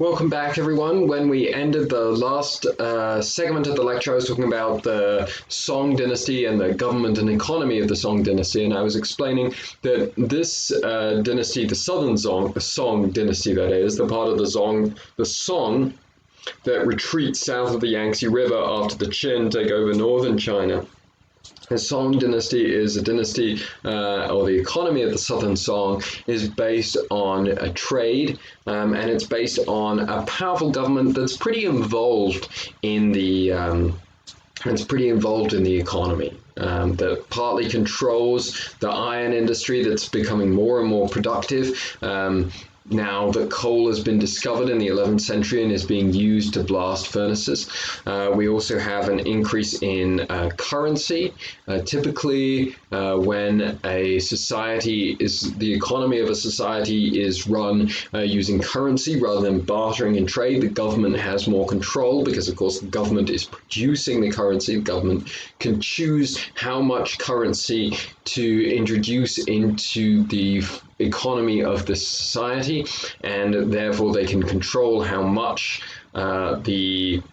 Welcome back, everyone. When we ended the last segment of the lecture, I was talking about the Song dynasty and the government and economy of the Song dynasty, and I was explaining that this dynasty, the Southern Song dynasty, that is, the part of the Song that retreats south of the Yangtze River after the Qin take over northern China. The Song dynasty is a dynasty, or the economy of the Southern Song is based on a trade, and it's based on a powerful government that's pretty involved in the economy. That partly controls the iron industry that's becoming more and more productive. Now that coal has been discovered in the 11th century and is being used to blast furnaces. We also have an increase in currency. Typically, when a society the economy of a society is run using currency rather than bartering and trade, the government has more control because, of course, the government is producing the currency. The government can choose how much currency to introduce into the economy of the society, and therefore they can control how much the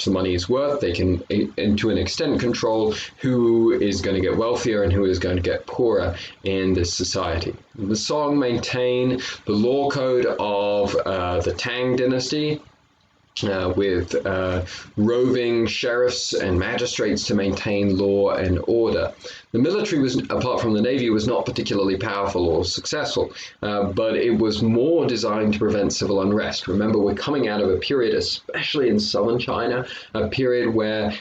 money is worth. They can, to an extent, control who is going to get wealthier and who is going to get poorer in this society. The Song maintain the law code of the Tang dynasty, with roving sheriffs and magistrates to maintain law and order. The military, apart from the navy, was not particularly powerful or successful, but it was more designed to prevent civil unrest. Remember, we're coming out of a period, especially in southern China, a period where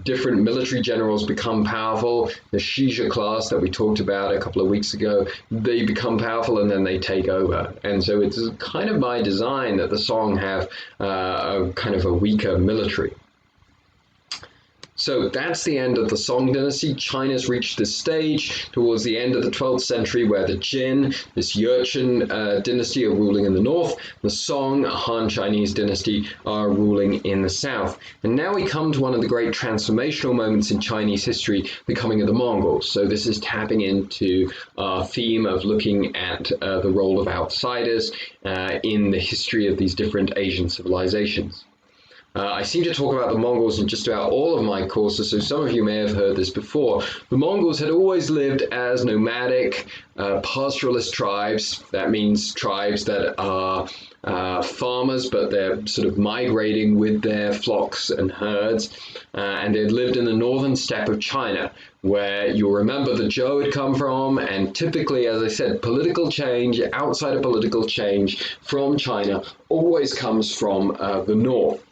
different military generals become powerful. The Shizha class that we talked about a couple of weeks ago, they become powerful and then they take over. And so it's kind of by design that the Song have kind of a weaker military. So that's the end of the Song dynasty. China's reached this stage towards the end of the 12th century where the Jin, this Jurchen dynasty, are ruling in the north. The Song, a Han Chinese dynasty, are ruling in the south. And now we come to one of the great transformational moments in Chinese history, the coming of the Mongols. So this is tapping into our theme of looking at the role of outsiders in the history of these different Asian civilizations. I seem to talk about the Mongols in just about all of my courses, so some of you may have heard this before. The Mongols had always lived as nomadic, pastoralist tribes. That means tribes that are farmers, but they're sort of migrating with their flocks and herds. And they'd lived in the northern steppe of China, where you'll remember the Zhou had come from, and typically, as I said, political change, outside of political change from China, always comes from the north.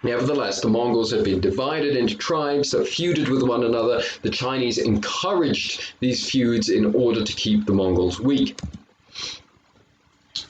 Nevertheless, the Mongols had been divided into tribes that feuded with one another. The Chinese encouraged these feuds in order to keep the Mongols weak.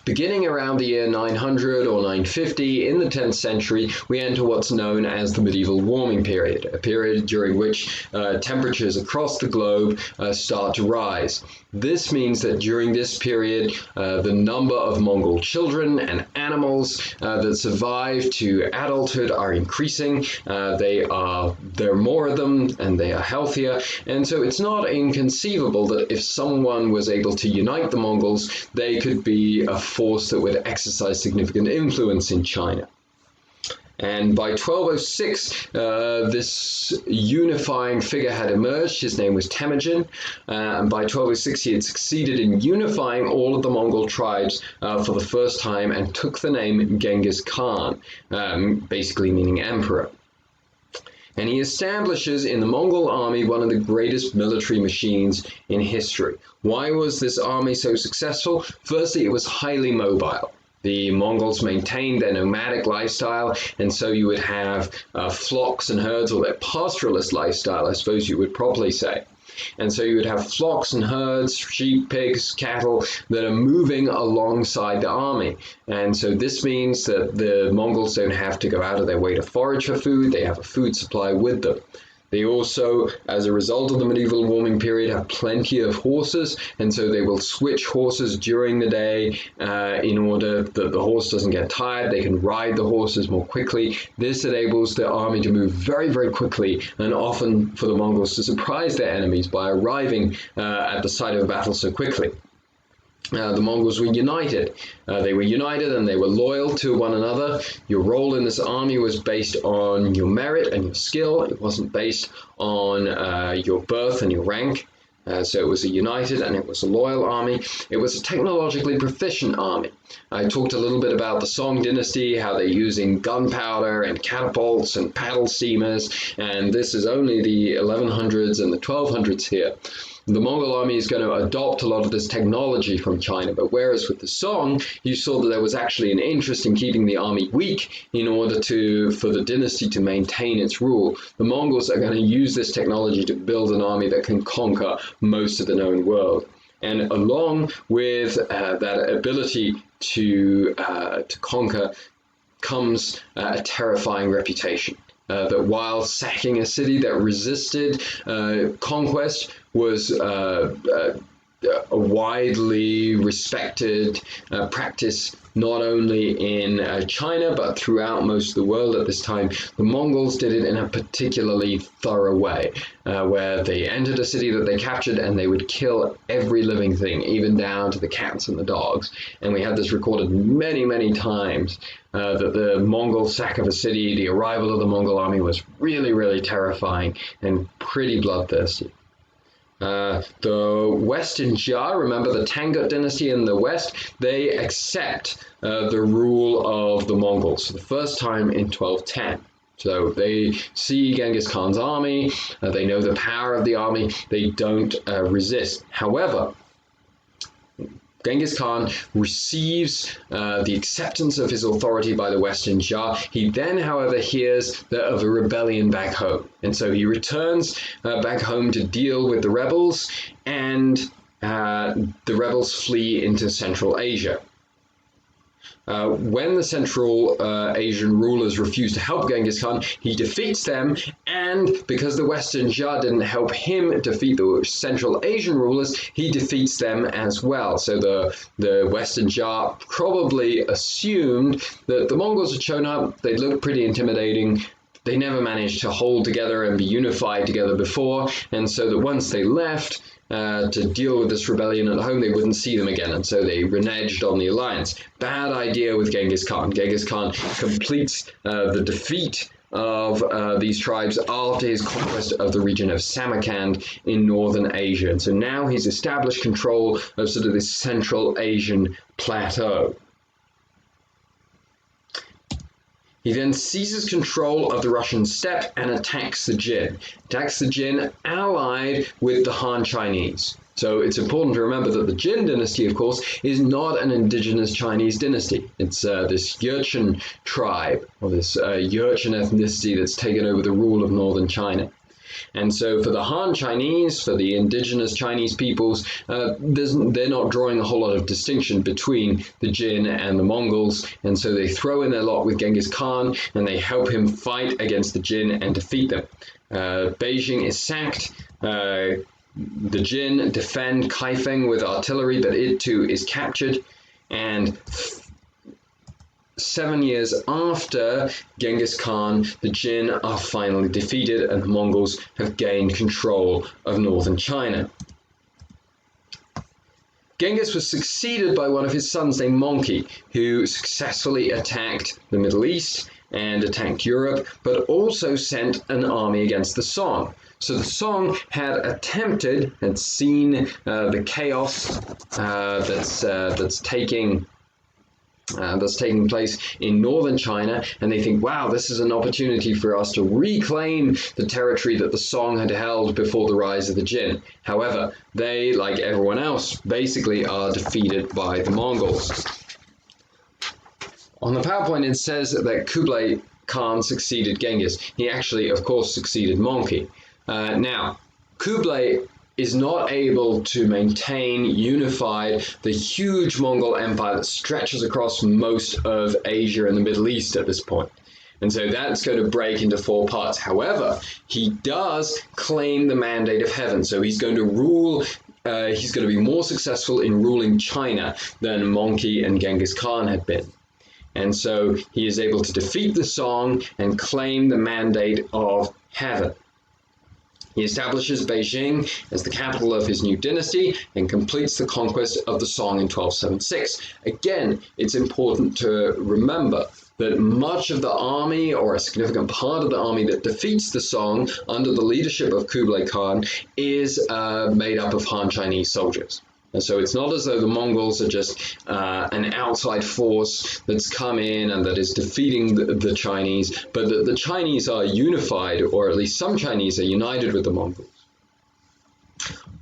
Beginning around the year 900 or 950 in the 10th century, we enter what's known as the medieval warming period, a period during which temperatures across the globe start to rise. This means that during this period, the number of Mongol children and animals that survive to adulthood are increasing. There are more of them and they are healthier. And so it's not inconceivable that if someone was able to unite the Mongols, they could be a force that would exercise significant influence in China. And by 1206, this unifying figure had emerged. His name was Temujin. And by 1206, he had succeeded in unifying all of the Mongol tribes for the first time and took the name Genghis Khan, basically meaning emperor. And he establishes in the Mongol army one of the greatest military machines in history. Why was this army so successful? Firstly, it was highly mobile. The Mongols maintained their nomadic lifestyle, and so you would have flocks and herds, or their pastoralist lifestyle, I suppose you would probably say. And so you would have flocks and herds, sheep, pigs, cattle that are moving alongside the army. And so this means that the Mongols don't have to go out of their way to forage for food. They have a food supply with them. They also, as a result of the medieval warming period, have plenty of horses, and so they will switch horses during the day in order that the horse doesn't get tired. They can ride the horses more quickly. This enables the army to move very, very quickly, and often for the Mongols to surprise their enemies by arriving at the site of a battle so quickly. the Mongols were united. They were united and they were loyal to one another. Your role in this army was based on your merit and your skill. It wasn't based on your birth and your rank. So it was a united and it was a loyal army. It was a technologically proficient army. I talked a little bit about the Song dynasty, how they're using gunpowder and catapults and paddle steamers, and this is only the 1100s and the 1200s here. The Mongol army is going to adopt a lot of this technology from China, but whereas with the Song, you saw that there was actually an interest in keeping the army weak in order for the dynasty to maintain its rule. The Mongols are going to use this technology to build an army that can conquer most of the known world. And along with that ability to conquer comes a terrifying reputation. That while sacking a city that resisted conquest was a widely respected practice not only in China but throughout most of the world at this time. The Mongols did it in a particularly thorough way, where they entered a city that they captured and they would kill every living thing, even down to the cats and the dogs. And we have this recorded many, many times, that the Mongol sack of a city, the arrival of the Mongol army, was really, really terrifying and pretty bloodthirsty. The Western Jia, remember the Tangut dynasty in the west, they accept the rule of the Mongols for the first time in 1210. So they see Genghis Khan's army, they know the power of the army, they don't resist. However, Genghis Khan receives the acceptance of his authority by the Western Jia. He then, however, hears of a rebellion back home. And so he returns back home to deal with the rebels, and the rebels flee into Central Asia. When the Central Asian rulers refuse to help Genghis Khan, he defeats them, and because the Western Jia didn't help him defeat the Central Asian rulers, he defeats them as well. So the Western Jia probably assumed that the Mongols had shown up, they looked pretty intimidating, they never managed to hold together and be unified together before, and so that once they left to deal with this rebellion at home, they wouldn't see them again, and so they reneged on the alliance. Bad idea with Genghis Khan. Genghis Khan completes the defeat of these tribes after his conquest of the region of Samarkand in northern Asia, and so now he's established control of sort of this Central Asian plateau. He then seizes control of the Russian steppe and attacks the Jin. Attacks the Jin allied with the Han Chinese. So it's important to remember that the Jin dynasty, of course, is not an indigenous Chinese dynasty. It's this Jurchen tribe, or this Jurchen ethnicity that's taken over the rule of northern China. And so for the Han Chinese, for the indigenous Chinese peoples, they're not drawing a whole lot of distinction between the Jin and the Mongols. And so they throw in their lot with Genghis Khan and they help him fight against the Jin and defeat them. Beijing is sacked. The Jin defend Kaifeng with artillery, but it too is captured. And 7 years after Genghis Khan, the Jin are finally defeated and the Mongols have gained control of northern China. Genghis was succeeded by one of his sons named Monkey, who successfully attacked the Middle East and attacked Europe, but also sent an army against the Song. So the Song had seen the chaos that's taking place in northern China, and they think, wow, this is an opportunity for us to reclaim the territory that the Song had held before the rise of the Jin. However, they, like everyone else, basically are defeated by the Mongols. On the PowerPoint, it says that Kublai Khan succeeded Genghis. He actually, of course, succeeded Monkey. Now, Kublai is not able to maintain unified the huge Mongol empire that stretches across most of Asia and the Middle East at this point. And so that's going to break into 4 parts. However, he does claim the mandate of heaven. So he's going to rule, he's going to be more successful in ruling China than Monkey and Genghis Khan had been. And so he is able to defeat the Song and claim the mandate of heaven. He establishes Beijing as the capital of his new dynasty and completes the conquest of the Song in 1276. Again, it's important to remember that much of the army, or a significant part of the army that defeats the Song under the leadership of Kublai Khan, is made up of Han Chinese soldiers. And so it's not as though the Mongols are just an outside force that's come in and that is defeating the Chinese, but that the Chinese are unified, or at least some Chinese are united with the Mongols.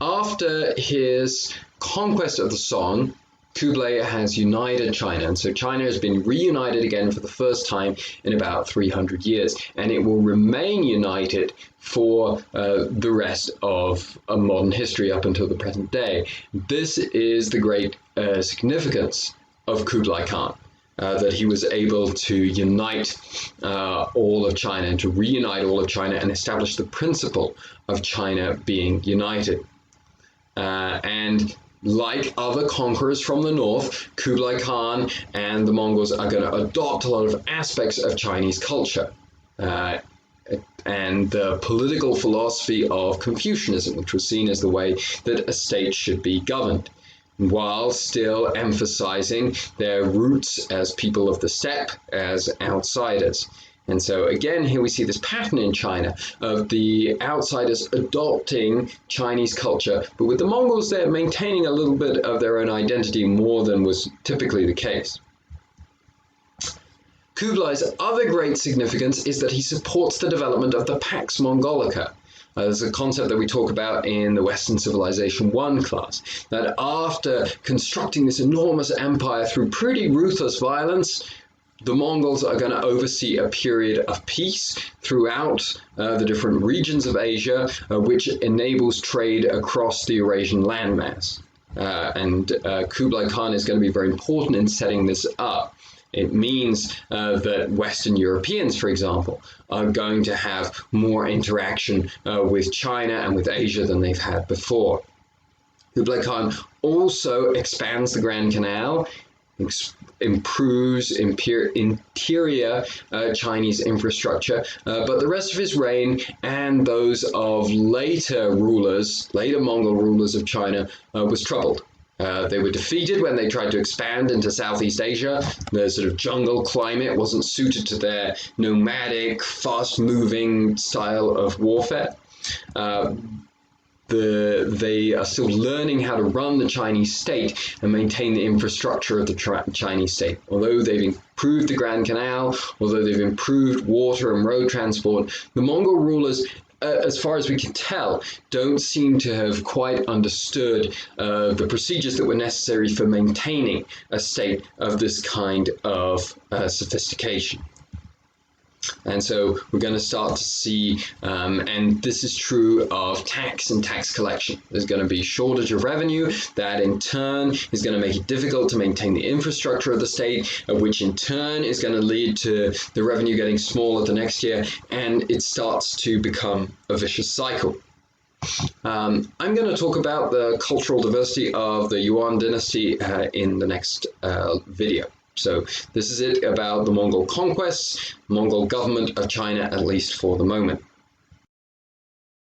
After his conquest of the Song, Kublai has united China, and so China has been reunited again for the first time in about 300 years, and it will remain united for the rest of modern history up until the present day. This is the great significance of Kublai Khan, that he was able to unite all of China and to reunite all of China and establish the principle of China being united. And like other conquerors from the north, Kublai Khan and the Mongols are going to adopt a lot of aspects of Chinese culture and the political philosophy of Confucianism, which was seen as the way that a state should be governed, while still emphasizing their roots as people of the steppe, as outsiders. And so again, here we see this pattern in China of the outsiders adopting Chinese culture, but with the Mongols, they're maintaining a little bit of their own identity more than was typically the case. Kublai's other great significance is that he supports the development of the Pax Mongolica. There's a concept that we talk about in the Western Civilization 1 class, that after constructing this enormous empire through pretty ruthless violence, the Mongols are going to oversee a period of peace throughout the different regions of Asia, which enables trade across the Eurasian landmass. And Kublai Khan is going to be very important in setting this up. It means that Western Europeans, for example, are going to have more interaction with China and with Asia than they've had before. Kublai Khan also expands the Grand Canal, improves interior Chinese infrastructure, but the rest of his reign and those of later Mongol rulers of China was troubled. They were defeated when they tried to expand into Southeast Asia. The sort of jungle climate wasn't suited to their nomadic, fast-moving style of warfare. They are still learning how to run the Chinese state and maintain the infrastructure of the Chinese state. Although they've improved the Grand Canal, although they've improved water and road transport, the Mongol rulers, as far as we can tell, don't seem to have quite understood the procedures that were necessary for maintaining a state of this kind of sophistication. And so we're going to start to see, and this is true of tax and tax collection. There's going to be a shortage of revenue that in turn is going to make it difficult to maintain the infrastructure of the state, which in turn is going to lead to the revenue getting smaller the next year, and it starts to become a vicious cycle. I'm going to talk about the cultural diversity of the Yuan dynasty in the next video. So this is it about the Mongol conquests, Mongol government of China, at least for the moment.